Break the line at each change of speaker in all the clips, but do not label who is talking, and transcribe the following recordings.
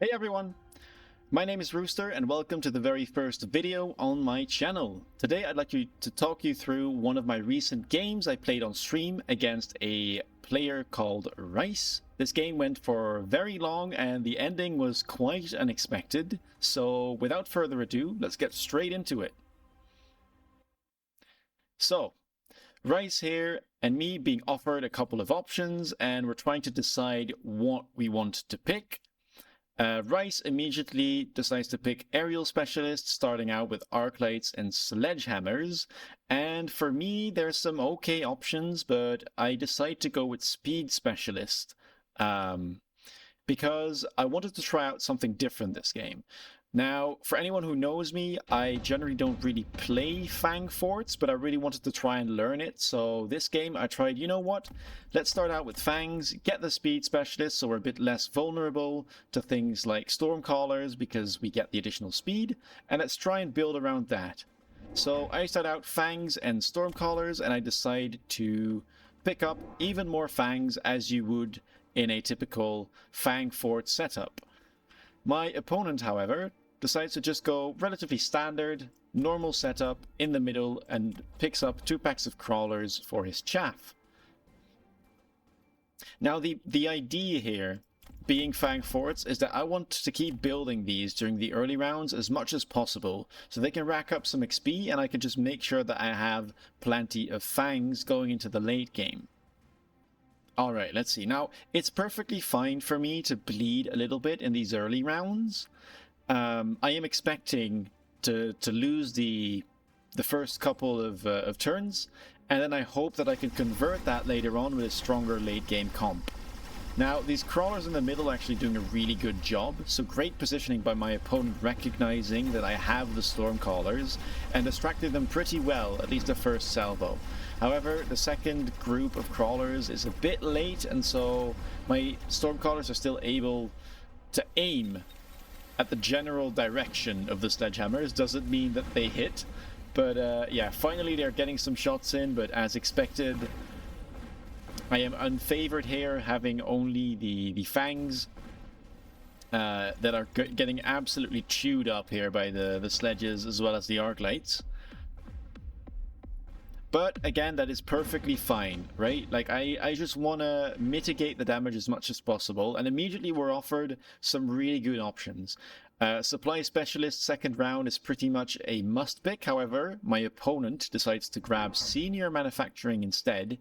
Hey everyone, my name is Rooster and welcome to the very first video on my channel. Today I'd like to talk you through one of my recent games I played on stream against a player called Rice. This game went for very long and the ending was quite unexpected, so without further ado, let's get straight into it. So, Rice here and me being offered a couple of options and we're trying to decide what we want to pick. Rice immediately decides to pick aerial specialists, starting out with arc lights and sledgehammers. And for me, there's some okay options, but I decide to go with speed specialist because I wanted to try out something different this game. Now, for anyone who knows me, I generally don't really play Fang forts, but I really wanted to try and learn it. So this game I tried, you know what? Let's start out with Fangs, get the speed specialists so we're a bit less vulnerable to things like Stormcallers because we get the additional speed, and let's try and build around that. So I start out Fangs and Stormcallers, and I decide to pick up even more Fangs as you would in a typical Fang fort setup. My opponent, however, decides to just go relatively standard, normal setup in the middle and picks up 2 packs of crawlers for his chaff. Now the idea here, being Fang forts, is that I want to keep building these during the early rounds as much as possible so they can rack up some XP and I can just make sure that I have plenty of Fangs going into the late game. Alright, let's see. Now, it's perfectly fine for me to bleed a little bit in these early rounds. I am expecting to lose the first couple of turns, and then I hope that I can convert that later on with a stronger late game comp. Now, these crawlers in the middle are actually doing a really good job, so great positioning by my opponent recognizing that I have the Stormcallers and distracted them pretty well, at least the first salvo. However, the second group of crawlers is a bit late, and so my Stormcallers are still able to aim at the general direction of the sledgehammers. Doesn't mean that they hit, but yeah, finally they're getting some shots in, but as expected, I am unfavored here, having only the Fangs that are getting absolutely chewed up here by the sledges as well as the arc lights. But again, that is perfectly fine, right? Like, I just want to mitigate the damage as much as possible, and immediately we're offered some really good options. Supply Specialist second round is pretty much a must pick. However, my opponent decides to grab Senior Manufacturing instead.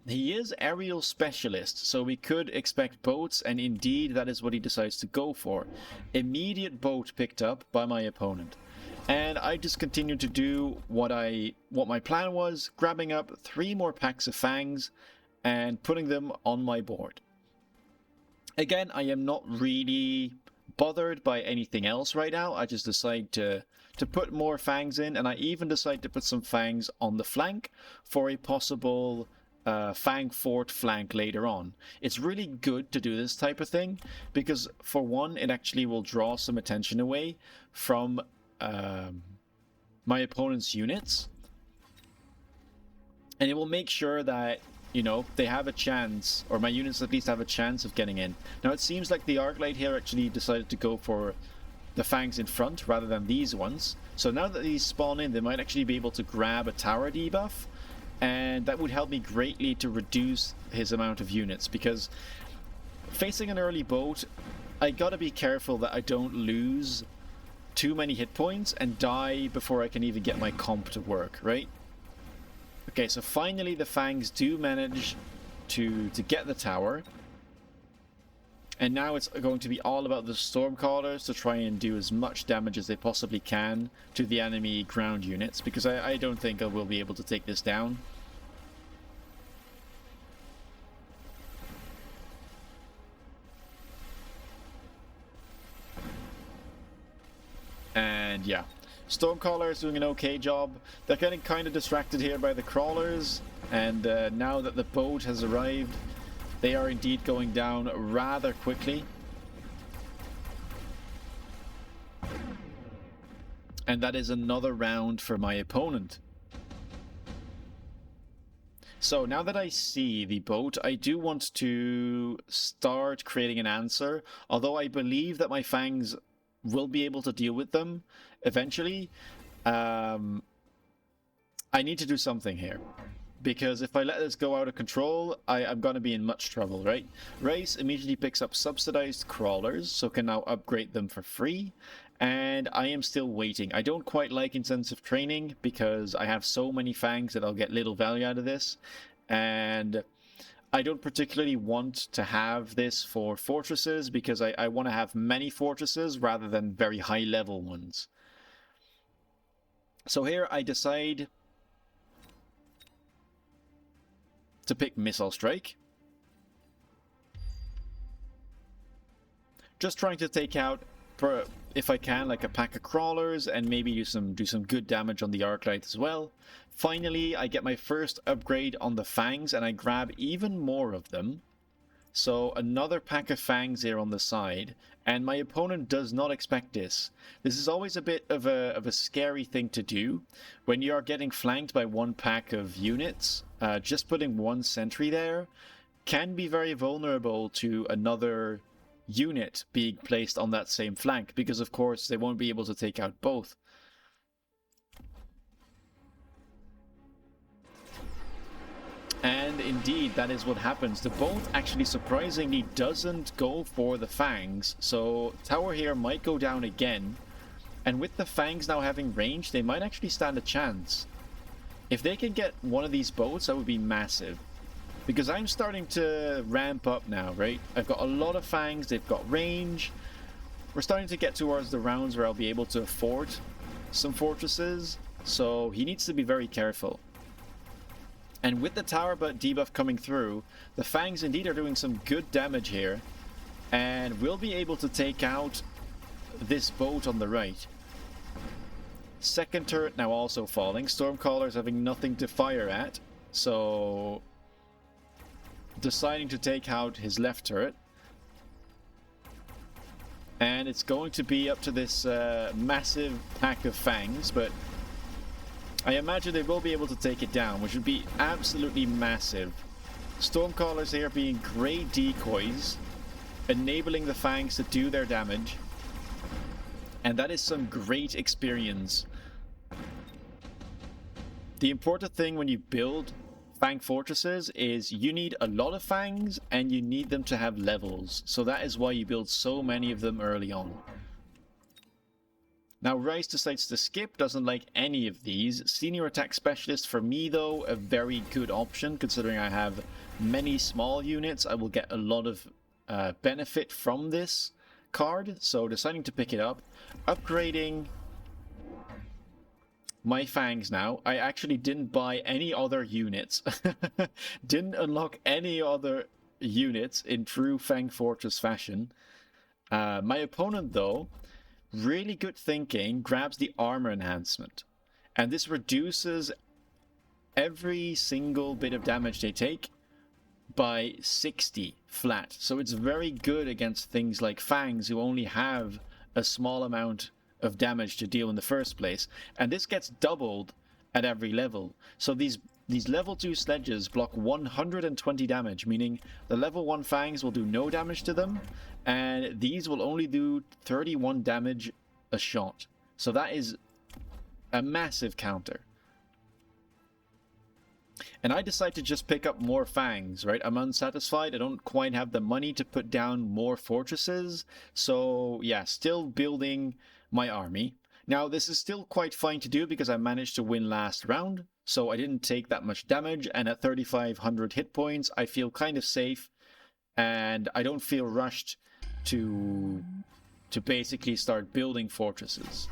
He is Aerial Specialist, so we could expect boats, and indeed that is what he decides to go for. Immediate boat picked up by my opponent. And I just continued to do what my plan was, grabbing up 3 more packs of Fangs and putting them on my board. Again, I am not really bothered by anything else right now. I just decide to put more Fangs in, and I even decide to put some Fangs on the flank for a possible Fang fort flank later on. It's really good to do this type of thing because, for one, it actually will draw some attention away from my opponent's units, and it will make sure that, you know, they have a chance, or my units at least have a chance of getting in. Now it seems like the arc light here actually decided to go for the Fangs in front rather than these ones, so now that these spawn in, they might actually be able to grab a tower debuff, and that would help me greatly to reduce his amount of units, because facing an early boat, I gotta be careful that I don't lose too many hit points and die before I can even get my comp to work, right? Okay, so finally the Fangs do manage to get the tower. And now it's going to be all about the Stormcallers to try and do as much damage as they possibly can to the enemy ground units, because I don't think I will be able to take this down. And yeah, Stormcaller is doing an okay job. They're getting kind of distracted here by the crawlers, and now that the boat has arrived, they are indeed going down rather quickly. And that is another round for my opponent. So now that I see the boat, I do want to start creating an answer, although I believe that my fangs will be able to deal with them eventually. I need to do something here, because if I let this go out of control, I'm going to be in much trouble, right? Race immediately picks up subsidized crawlers, so can now upgrade them for free. And I am still waiting. I don't quite like intensive training because I have so many fangs that I'll get little value out of this. And I don't particularly want to have this for fortresses because I want to have many fortresses rather than very high level ones. So here I decide to pick Missile Strike. Just trying to take out, if I can, like a pack of crawlers and maybe do some good damage on the Arclight as well. Finally, I get my first upgrade on the Fangs and I grab even more of them. So another pack of Fangs here on the side, and my opponent does not expect this. This is always a bit of a scary thing to do. When you are getting flanked by one pack of units, just putting one sentry there can be very vulnerable to another unit being placed on that same flank, because of course they won't be able to take out both. And indeed, that is what happens. The boat actually surprisingly doesn't go for the Fangs, so tower here might go down again. And with the Fangs now having range, they might actually stand a chance. If they can get one of these boats, that would be massive. Because I'm starting to ramp up now, right? I've got a lot of Fangs, they've got range. We're starting to get towards the rounds where I'll be able to afford some fortresses, so he needs to be very careful. And with the tower debuff coming through, the Fangs indeed are doing some good damage here. And we'll be able to take out this boat on the right. Second turret now also falling. Stormcaller's having nothing to fire at. So deciding to take out his left turret. And it's going to be up to this massive pack of Fangs, but I imagine they will be able to take it down, which would be absolutely massive. Stormcallers here being great decoys, enabling the Fangs to do their damage. And that is some great experience. The important thing when you build Fang fortresses is you need a lot of Fangs and you need them to have levels. So that is why you build so many of them early on. Now Rice decides to skip, doesn't like any of these. Senior Attack Specialist for me though, a very good option considering I have many small units. I will get a lot of benefit from this card, so deciding to pick it up. Upgrading my Fangs now. I actually didn't buy any other units. Didn't unlock any other units in true Fang Fortress fashion. My opponent though, really good thinking, grabs the armor enhancement. And this reduces every single bit of damage they take by 60 flat. So it's very good against things like Fangs who only have a small amount of damage to deal in the first place. And this gets doubled at every level. So these level 2 sledges block 120 damage, meaning the level 1 Fangs will do no damage to them, and these will only do 31 damage a shot. So that is a massive counter. And I decide to just pick up more Fangs, right? I'm unsatisfied. I don't quite have the money to put down more fortresses. So yeah, still building my army. Now this is still quite fine to do because I managed to win last round. So I didn't take that much damage, and at 3,500 hit points I feel kind of safe. And I don't feel rushed to basically start building fortresses.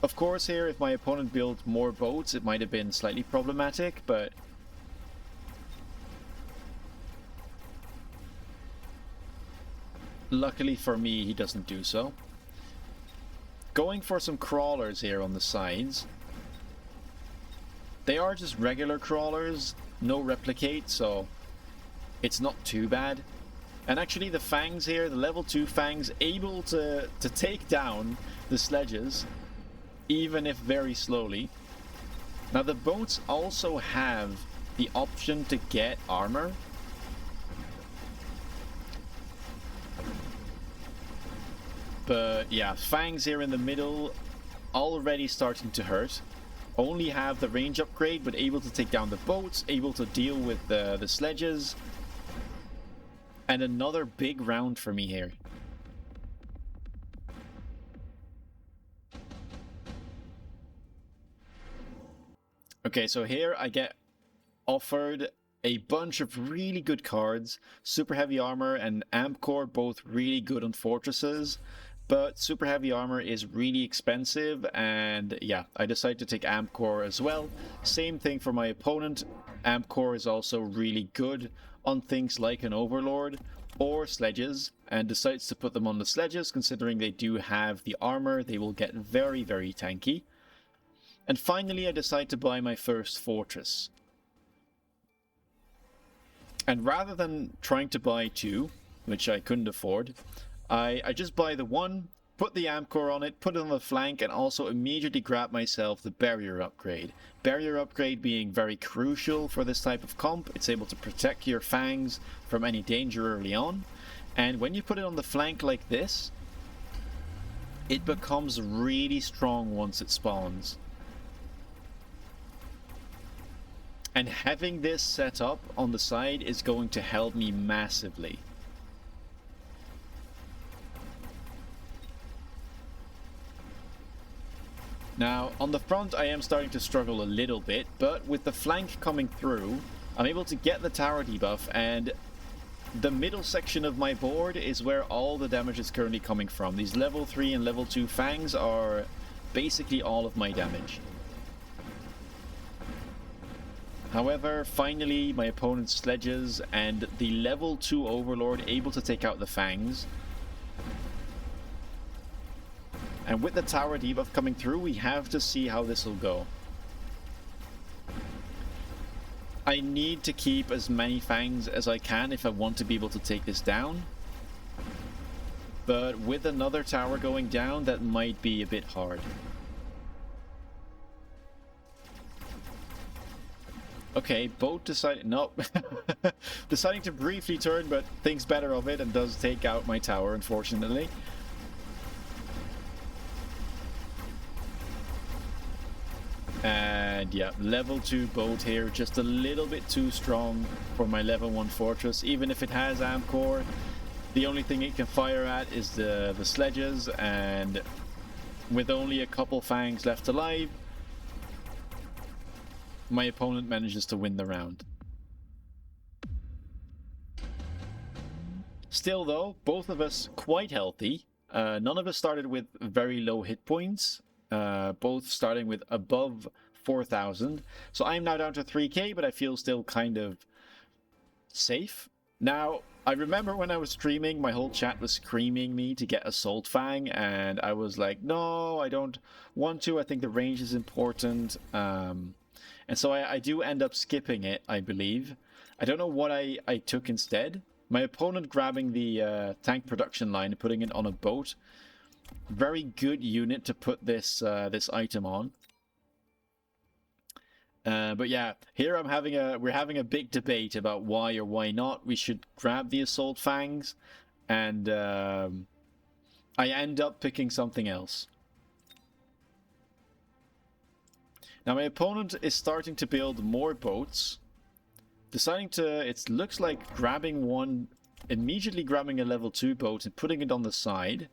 Of course here, if my opponent built more boats, it might have been slightly problematic, but luckily for me, he doesn't do so. Going for some crawlers here on the sides. They are just regular crawlers, no replicate, so it's not too bad. And actually the Fangs here, the level 2 Fangs, able to take down the sledges, even if very slowly. Now the boats also have the option to get armor. But yeah, Fangs here in the middle, already starting to hurt. Only have the range upgrade, but able to take down the boats, able to deal with the sledges. And another big round for me here. Okay, so here I get offered a bunch of really good cards. Super Heavy Armor and Amp Core, both really good on fortresses. But Super Heavy Armor is really expensive, and yeah, I decided to take Amp Core as well. Same thing for my opponent. Amp Core is also really good on things like an Overlord or Sledges, and decides to put them on the Sledges, considering they do have the armor. They will get very, very tanky. And finally, I decide to buy my first fortress. And rather than trying to buy two, which I couldn't afford, I just buy the one, put the Amp Core on it, put it on the flank, and also immediately grab myself the Barrier upgrade. Barrier upgrade being very crucial for this type of comp. It's able to protect your Fangs from any danger early on. And when you put it on the flank like this, it becomes really strong once it spawns. And having this set up on the side is going to help me massively. Now, on the front I am starting to struggle a little bit, but with the flank coming through, I'm able to get the tower debuff, and the middle section of my board is where all the damage is currently coming from. These level 3 and level 2 Fangs are basically all of my damage. However, finally my opponent's Sledges and the level 2 Overlord able to take out the Fangs. And with the tower debuff coming through, we have to see how this will go. I need to keep as many Fangs as I can if I want to be able to take this down. But with another tower going down, that might be a bit hard. Okay, boat decided... Nope. Deciding to briefly turn, but thinks better of it and does take out my tower, unfortunately. And yeah, level 2 boat here, just a little bit too strong for my level 1 fortress. Even if it has Amp Core, the only thing it can fire at is the Sledges, and with only a couple Fangs left alive, my opponent manages to win the round. Still though, both of us quite healthy. None of us started with very low hit points. Both starting with above 4,000. So I'm now down to 3k, but I feel still kind of safe. Now, I remember when I was streaming, my whole chat was screaming me to get Assault Fang, and I was like, no, I don't want to. I think the range is important. And so I do end up skipping it, I believe. I don't know what I took instead. My opponent grabbing the tank production line and putting it on a boat. Very good unit to put this this item on. But yeah, here we're having a big debate about why or why not we should grab the Assault Fangs, and I end up picking something else. Now my opponent is starting to build more boats, deciding to, it looks like grabbing one, immediately grabbing a level 2 boat and putting it on the side.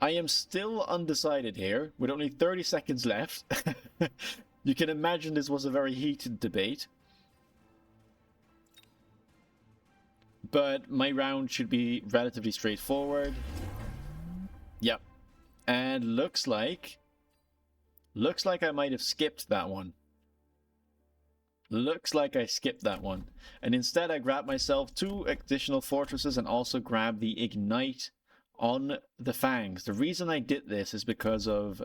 I am still undecided here, with only 30 seconds left. You can imagine this was a very heated debate. But my round should be relatively straightforward. Yep. And looks like I might have skipped that one. Looks like I skipped that one. And instead I grabbed myself 2 additional fortresses and also grabbed the Ignite on the Fangs. The reason I did this is because of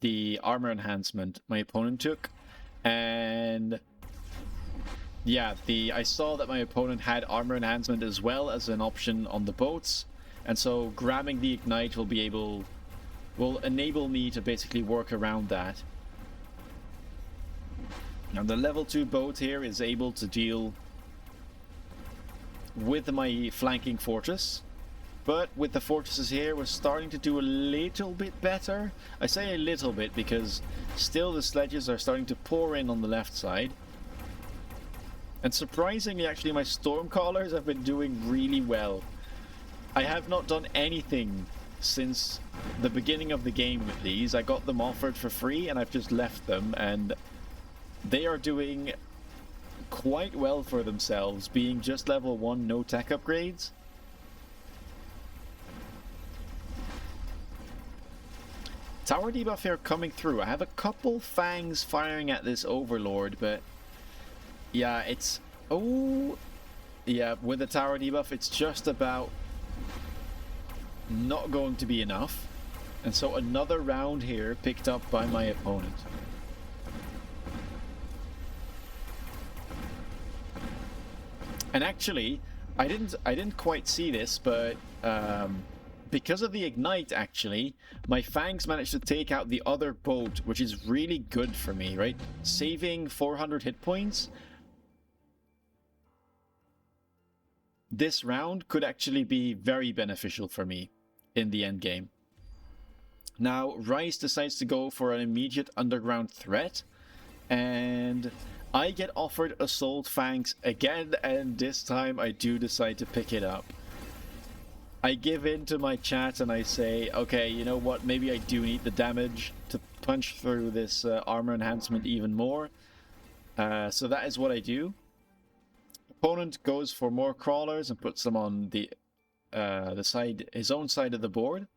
the armor enhancement my opponent took, and yeah, I saw that my opponent had armor enhancement as well as an option on the boats, and so grabbing the Ignite will enable me to basically work around that. Now the level 2 boat here is able to deal with my flanking fortress. But with the fortresses here, we're starting to do a little bit better. I say a little bit because still the sledges are starting to pour in on the left side. And surprisingly, actually, my Stormcallers have been doing really well. I have not done anything since the beginning of the game with these. I got them offered for free and I've just left them, and they are doing quite well for themselves, being just level 1, no tech upgrades. Tower debuff here coming through. I have a couple Fangs firing at this Overlord, but yeah, it's... Oh, yeah, with the tower debuff, it's just about not going to be enough. And so another round here picked up by my opponent. And actually, I didn't quite see this, but because of the ignite, actually, my Fangs managed to take out the other boat, which is really good for me, right? Saving 400 hit points. This round could actually be very beneficial for me in the end game. Now, Rice decides to go for an immediate underground threat, and I get offered Assault Fangs again, and this time I do decide to pick it up. I give in to my chat and I say, okay, you know what, maybe I do need the damage to punch through this armor enhancement even more. So that is what I do. Opponent goes for more crawlers and puts them on the side, his own side of the board.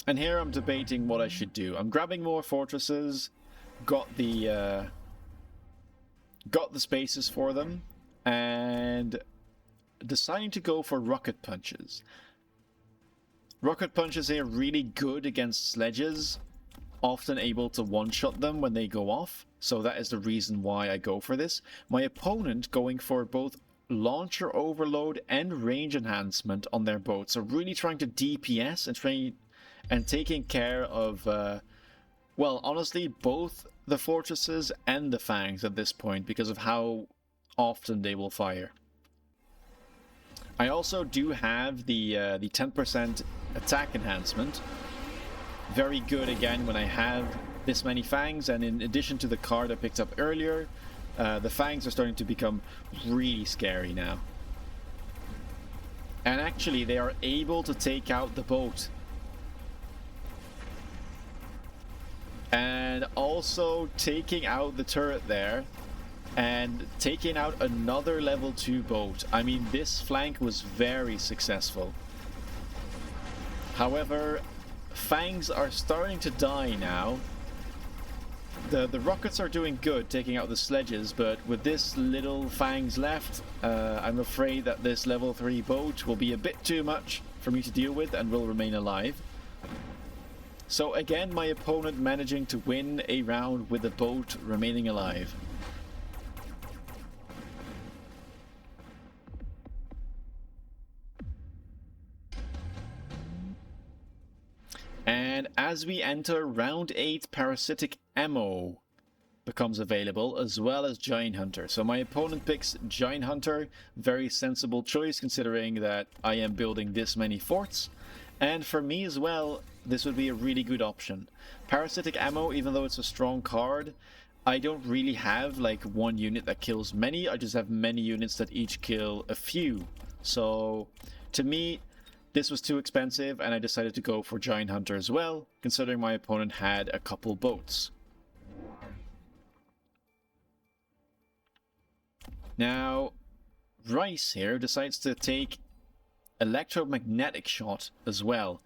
And here I'm debating what I should do. I'm grabbing more fortresses, got the spaces for them, and deciding to go for rocket punches. Rocket punches here really good against sledges, often able to one-shot them when they go off, so that is the reason why I go for this. My opponent going for both launcher overload and range enhancement on their boats, so really trying to DPS and taking care of, well, honestly, both the fortresses and the Fangs at this point because of how often they will fire. I also do have the 10% attack enhancement. Very good again when I have this many Fangs, and in addition to the card I picked up earlier, the Fangs are starting to become really scary now. And actually they are able to take out the boat. And also taking out the turret there and taking out another level 2 boat. I mean, this flank was very successful. However, Fangs are starting to die now. The rockets are doing good, taking out the sledges, but with this little Fangs left, I'm afraid that this level 3 boat will be a bit too much for me to deal with and will remain alive. So again, my opponent managing to win a round with the boat remaining alive. And as we enter round 8, Parasitic Ammo becomes available, as well as Giant Hunter. So my opponent picks Giant Hunter, very sensible choice considering that I am building this many forts. And for me as well, this would be a really good option. Parasitic Ammo, even though it's a strong card, I don't really have like one unit that kills many. I just have many units that each kill a few. So to me, this was too expensive and I decided to go for Giant Hunter as well, considering my opponent had a couple boats. Now, Rice here decides to take Electromagnetic Shot as well.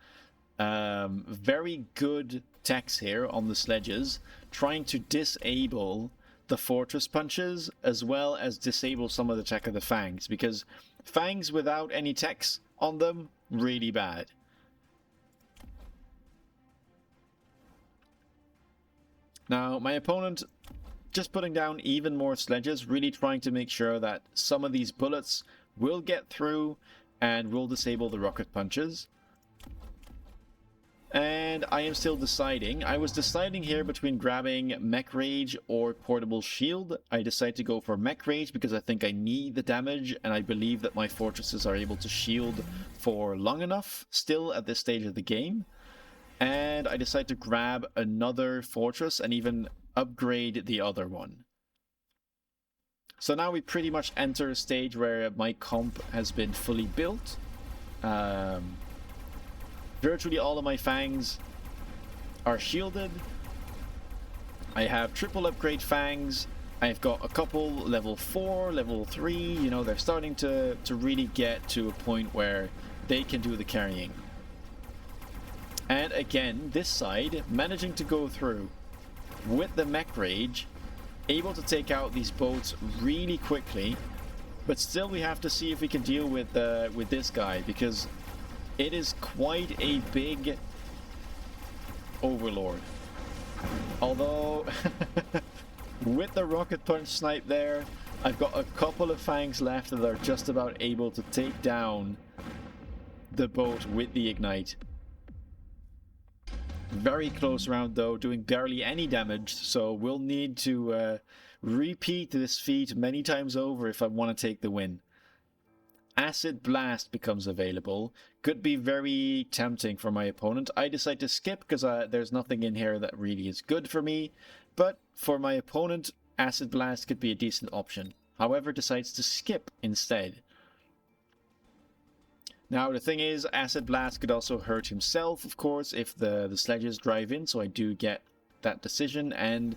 Very good techs here on the sledges, trying to disable the fortress punches as well as disable some of the tech of the Fangs, because Fangs without any techs on them, really bad. Now my opponent just putting down even more sledges, really trying to make sure that some of these bullets will get through and will disable the rocket punches. And I am still deciding. I was deciding here between grabbing Mech Rage or Portable Shield. I decided to go for Mech Rage because I think I need the damage, and I believe that my fortresses are able to shield for long enough still at this stage of the game. And I decided to grab another fortress and even upgrade the other one. So now we pretty much enter a stage where my comp has been fully built. Virtually all of my Fangs are shielded. I have triple upgrade Fangs. I've got a couple level 4, level 3. You know, they're starting to really get to a point where they can do the carrying. And again, this side, managing to go through with the Mech Rage, able to take out these boats really quickly. But still we have to see if we can deal with this guy, because it is quite a big overlord. Although, with the rocket punch snipe there, I've got a couple of Fangs left that are just about able to take down the boat with the ignite. Very close round though, doing barely any damage, so we'll need to repeat this feat many times over if I want to take the win. Acid Blast becomes available. Could be very tempting for my opponent. I decide to skip because there's nothing in here that really is good for me. But for my opponent, Acid Blast could be a decent option. However, decides to skip instead. Now the thing is, Acid Blast could also hurt himself, of course, if the sledges drive in. So I do get that decision, and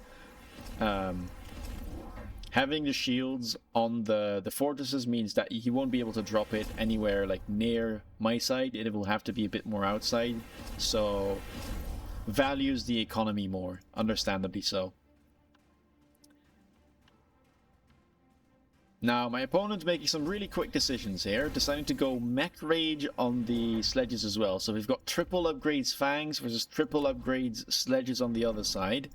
having the shields on the fortresses means that he won't be able to drop it anywhere like near my side. It will have to be a bit more outside. So values the economy more, understandably so. Now my opponent's making some really quick decisions here, deciding to go Mech Rage on the sledges as well. So we've got triple upgrades Fangs versus triple upgrades Sledges on the other side.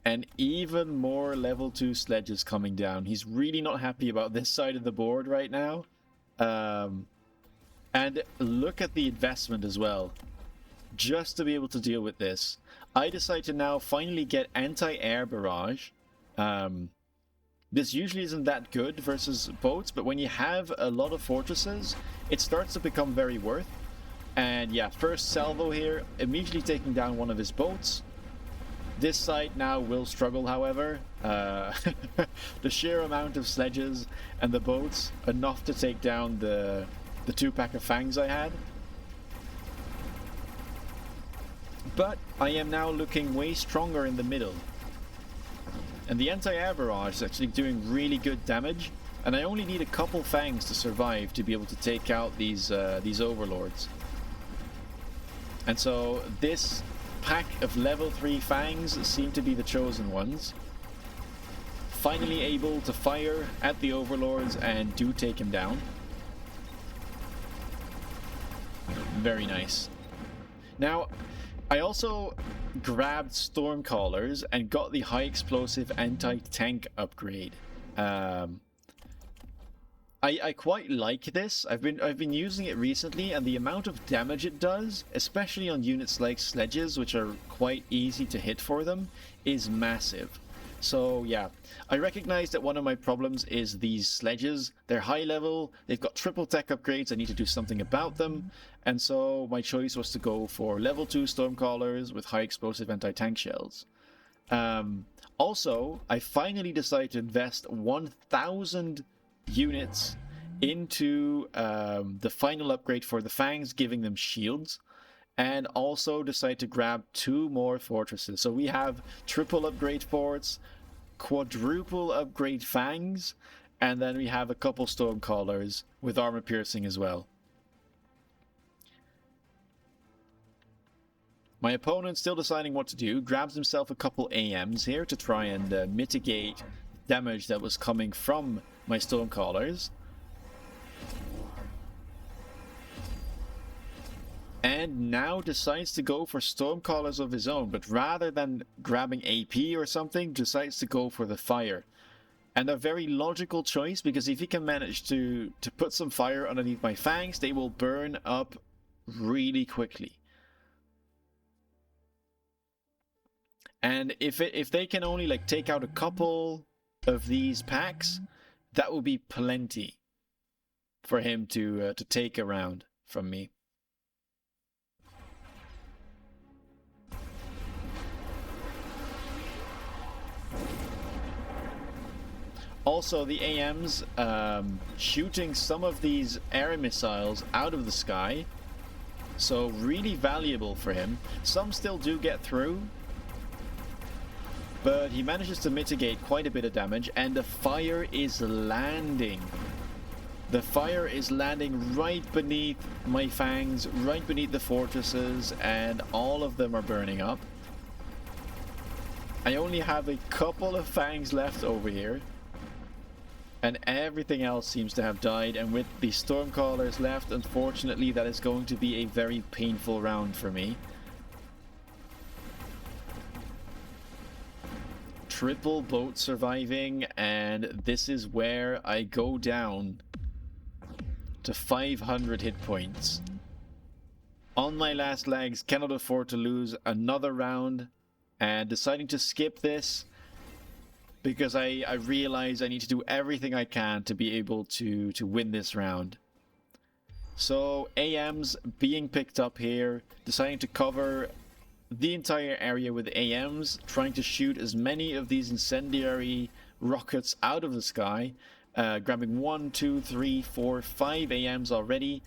And even more level 2 Sledges coming down. He's really not happy about this side of the board right now. And look at the investment as well. Just to be able to deal with this. I decide to now finally get anti-air barrage. This usually isn't that good versus boats, but when you have a lot of fortresses, it starts to become very worth. And yeah, first salvo here, immediately taking down one of his boats. This side now will struggle, however. The sheer amount of sledges and the boats, enough to take down the 2-pack of Fangs I had. But I am now looking way stronger in the middle. And the anti-air barrage is actually doing really good damage. And I only need a couple Fangs to survive to be able to take out these overlords. And so this pack of level 3 Fangs seem to be the chosen ones. Finally able to fire at the overlords and do take him down. Very nice. Now, I also grabbed Stormcallers and got the high explosive anti-tank upgrade. I quite like this. I've been using it recently, and the amount of damage it does, especially on units like Sledges, which are quite easy to hit for them, is massive. So yeah, I recognize that one of my problems is these Sledges. They're high level, they've got triple tech upgrades, I need to do something about them, and so my choice was to go for level 2 Stormcallers with high explosive anti-tank shells. Also, I finally decided to invest 1,000 units into the final upgrade for the Fangs, giving them shields, and also decide to grab 2 more fortresses. So we have triple upgrade forts, quadruple upgrade Fangs, and then we have a couple Stormcallers with armor piercing as well. My opponent, still deciding what to do, grabs himself a couple AMs here to try and mitigate damage that was coming from my Stormcallers. And now decides to go for Stormcallers of his own, but rather than grabbing AP or something, decides to go for the fire. And a very logical choice, because if he can manage to put some fire underneath my fangs, they will burn up really quickly. And if they can only like take out a couple of these packs, that will be plenty for him to take around from me. Also, the AMs shooting some of these air missiles out of the sky, so really valuable for him. Some still do get through, but he manages to mitigate quite a bit of damage, and the fire is landing. The fire is landing right beneath my fangs, right beneath the fortresses, and all of them are burning up. I only have a couple of fangs left over here, and everything else seems to have died, and with the Stormcallers left, unfortunately, that is going to be a very painful round for me. Triple boat surviving, and this is where I go down to 500 hit points. On my last legs, cannot afford to lose another round, and deciding to skip this because I realize I need to do everything I can to be able to win this round. So AMs being picked up here, deciding to cover the entire area with AMs, trying to shoot as many of these incendiary rockets out of the sky, grabbing 1, 2, 3, 4, 5 AMs already.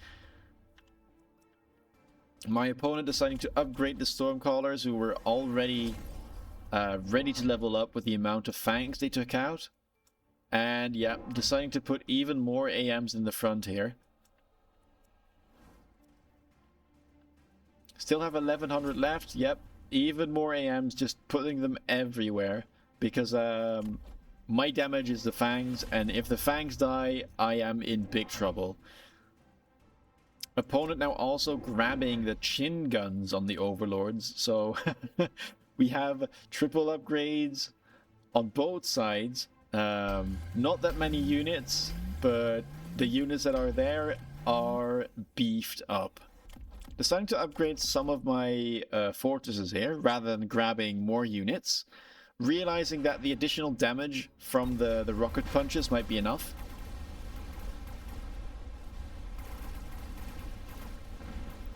My opponent deciding to upgrade the Stormcallers, who were already ready to level up with the amount of fangs they took out. And yeah, deciding to put even more AMs in the front here. Still have 1100 left. Yep, even more AMs, just putting them everywhere. Because my damage is the fangs, and if the fangs die, I am in big trouble. Opponent now also grabbing the chin guns on the overlords, so we have triple upgrades on both sides. Not that many units, but the units that are there are beefed up. Deciding to upgrade some of my fortresses here, rather than grabbing more units. Realizing that the additional damage from the rocket punches might be enough.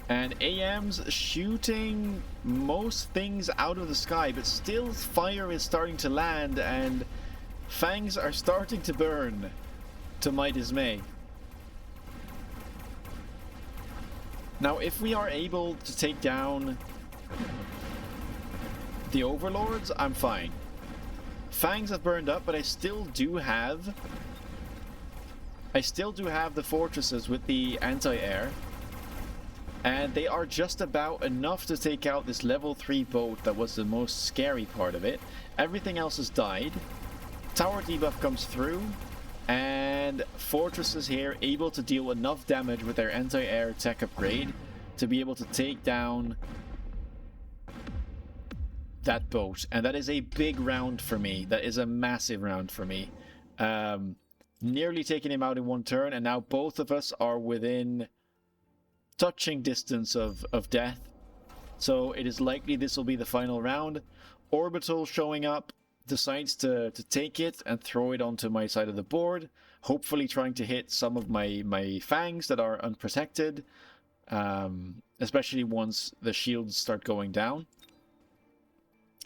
And AMs shooting most things out of the sky, but still fire is starting to land, and fangs are starting to burn, to my dismay. Now, if we are able to take down the overlords, I'm fine. Fangs have burned up, but I still do have the fortresses with the anti-air. And they are just about enough to take out this level 3 boat that was the most scary part of it. Everything else has died. Tower debuff comes through. And fortresses here able to deal enough damage with their anti-air tech upgrade to be able to take down that boat. And that is a big round for me. That is a massive round for me. Nearly taking him out in one turn, and now both of us are within touching distance of death. So it is likely this will be the final round. Orbital showing up, decides to take it and throw it onto my side of the board, hopefully trying to hit some of my fangs that are unprotected, especially once the shields start going down.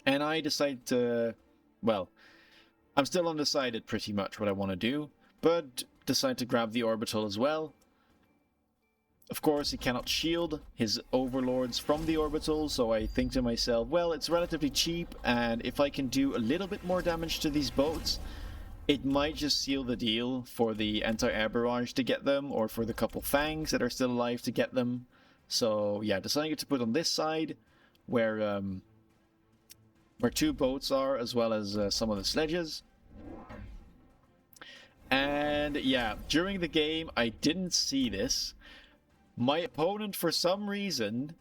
And I decide to, well, I'm still undecided pretty much what I want to do, but decide to grab the orbital as well. Of course, he cannot shield his overlords from the orbital, so I think to myself, well, it's relatively cheap, and if I can do a little bit more damage to these boats, it might just seal the deal for the anti-air barrage to get them, or for the couple fangs that are still alive to get them. So yeah, deciding to put on this side, where two boats are, as well as some of the sledges. And yeah, during the game, I didn't see this. My opponent, for some reason,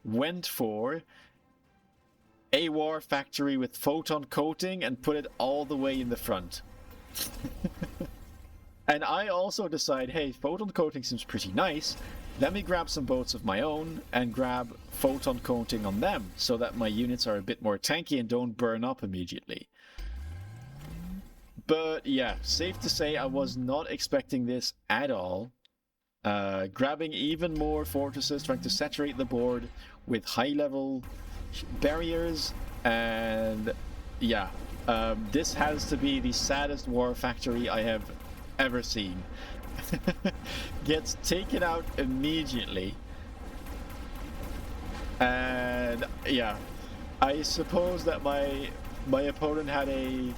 went for a war factory with photon coating and put it all the way in the front. And I also decide, hey, photon coating seems pretty nice. Let me grab some boats of my own and grab photon coating on them so that my units are a bit more tanky and don't burn up immediately. But yeah, safe to say I was not expecting this at all. Grabbing even more fortresses, trying to saturate the board with high-level barriers, and yeah, this has to be the saddest war factory I have ever seen. Gets taken out immediately, and yeah, I suppose that my opponent had a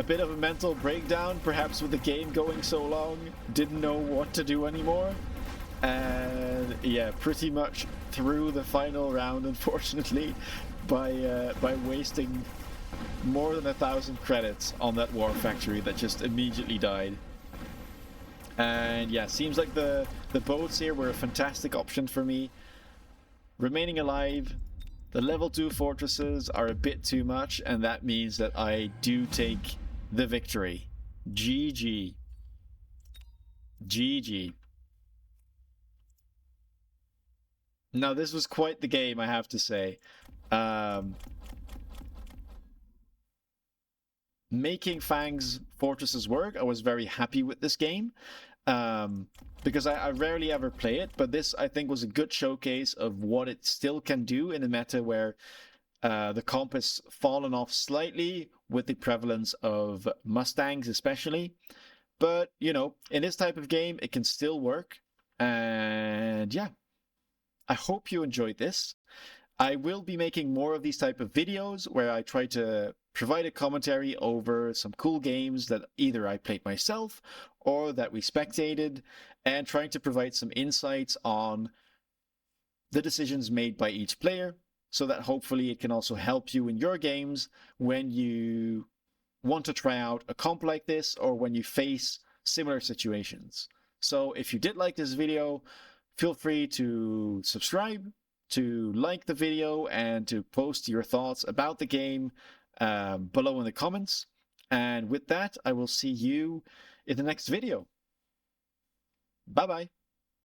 bit of a mental breakdown, perhaps with the game going so long, didn't know what to do anymore, and yeah, pretty much threw the final round, unfortunately, by wasting more than 1,000 credits on that war factory that just immediately died. And yeah, seems like the boats here were a fantastic option for me. Remaining alive, the level 2 fortresses are a bit too much, and that means that I do take the victory. GG. GG. Now, this was quite the game, I have to say. Making Fang's fortresses work, I was very happy with this game. Because I rarely ever play it, but this I think was a good showcase of what it still can do in a meta where the comp has fallen off slightly with the prevalence of Mustangs especially. But, you know, in this type of game, it can still work. And yeah, I hope you enjoyed this. I will be making more of these type of videos where I try to provide a commentary over some cool games that either I played myself or that we spectated, and trying to provide some insights on the decisions made by each player, so that hopefully it can also help you in your games when you want to try out a comp like this or when you face similar situations. So if you did like this video, feel free to subscribe, to like the video, and to post your thoughts about the game below in the comments. And with that, I will see you in the next video. Bye bye.